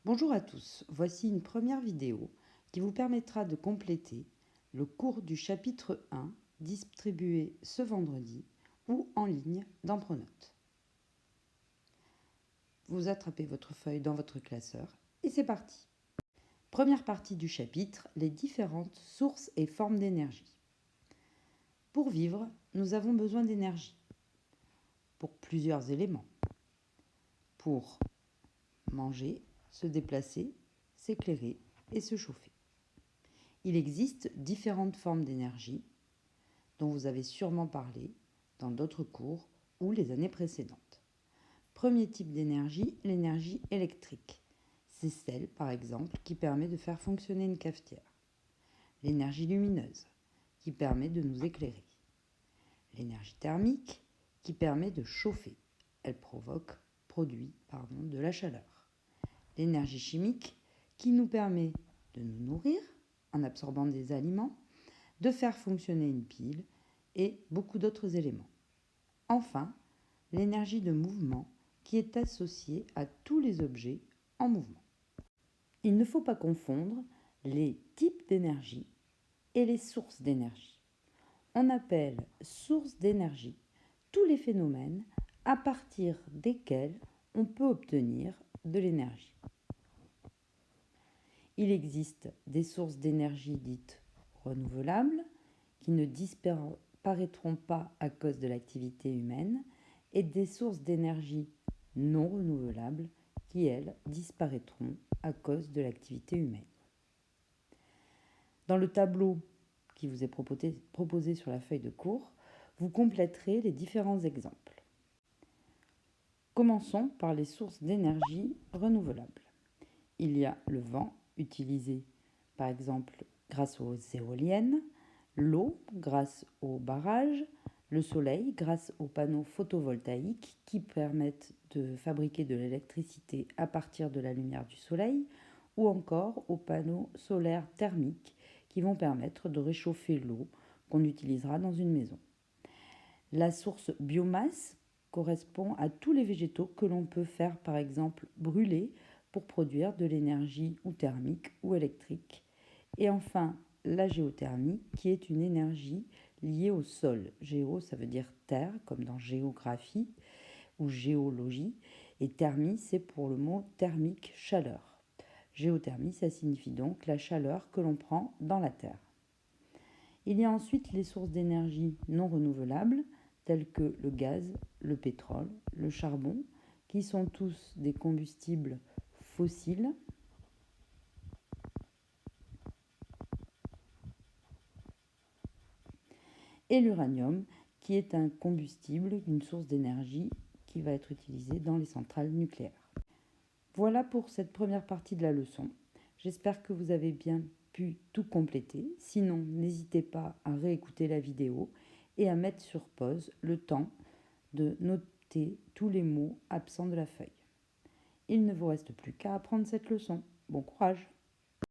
Bonjour à tous, voici une première vidéo qui vous permettra de compléter le cours du chapitre 1 distribué ce vendredi ou en ligne dans Pronote. Vous attrapez votre feuille dans votre classeur et c'est parti. Première partie du chapitre, les différentes sources et formes d'énergie. Pour vivre, nous avons besoin d'énergie pour plusieurs éléments. Pour manger, se déplacer, s'éclairer et se chauffer. Il existe différentes formes d'énergie dont vous avez sûrement parlé dans d'autres cours ou les années précédentes. Premier type d'énergie, l'énergie électrique. C'est celle, par exemple, qui permet de faire fonctionner une cafetière. L'énergie lumineuse, qui permet de nous éclairer. L'énergie thermique, qui permet de chauffer. Elle produit de la chaleur. L'énergie chimique, qui nous permet de nous nourrir en absorbant des aliments, de faire fonctionner une pile et beaucoup d'autres éléments. Enfin, l'énergie de mouvement qui est associée à tous les objets en mouvement. Il ne faut pas confondre les types d'énergie et les sources d'énergie. On appelle source d'énergie tous les phénomènes à partir desquels on peut obtenir de l'énergie. Il existe des sources d'énergie dites renouvelables qui ne disparaîtront pas à cause de l'activité humaine et des sources d'énergie non renouvelables qui, elles, disparaîtront à cause de l'activité humaine. Dans le tableau qui vous est proposé sur la feuille de cours, vous compléterez les différents exemples. Commençons par les sources d'énergie renouvelables. Il y a le vent, utilisé par exemple grâce aux éoliennes, l'eau grâce aux barrages, le soleil grâce aux panneaux photovoltaïques qui permettent de fabriquer de l'électricité à partir de la lumière du soleil, ou encore aux panneaux solaires thermiques qui vont permettre de réchauffer l'eau qu'on utilisera dans une maison. La source biomasse correspond à tous les végétaux que l'on peut faire par exemple brûler pour produire de l'énergie ou thermique ou électrique. Et enfin, la géothermie qui est une énergie liée au sol. Géo, ça veut dire terre, comme dans géographie ou géologie. Et thermie, c'est pour le mot thermique, chaleur. Géothermie, ça signifie donc la chaleur que l'on prend dans la terre. Il y a ensuite les sources d'énergie non renouvelables, telles que le gaz, le pétrole, le charbon, qui sont tous des combustibles fossiles. Et l'uranium, qui est un combustible, une source d'énergie qui va être utilisée dans les centrales nucléaires. Voilà pour cette première partie de la leçon. J'espère que vous avez bien pu tout compléter. Sinon, n'hésitez pas à réécouter la vidéo et à mettre sur pause le temps de noter tous les mots absents de la feuille. Il ne vous reste plus qu'à apprendre cette leçon. Bon courage!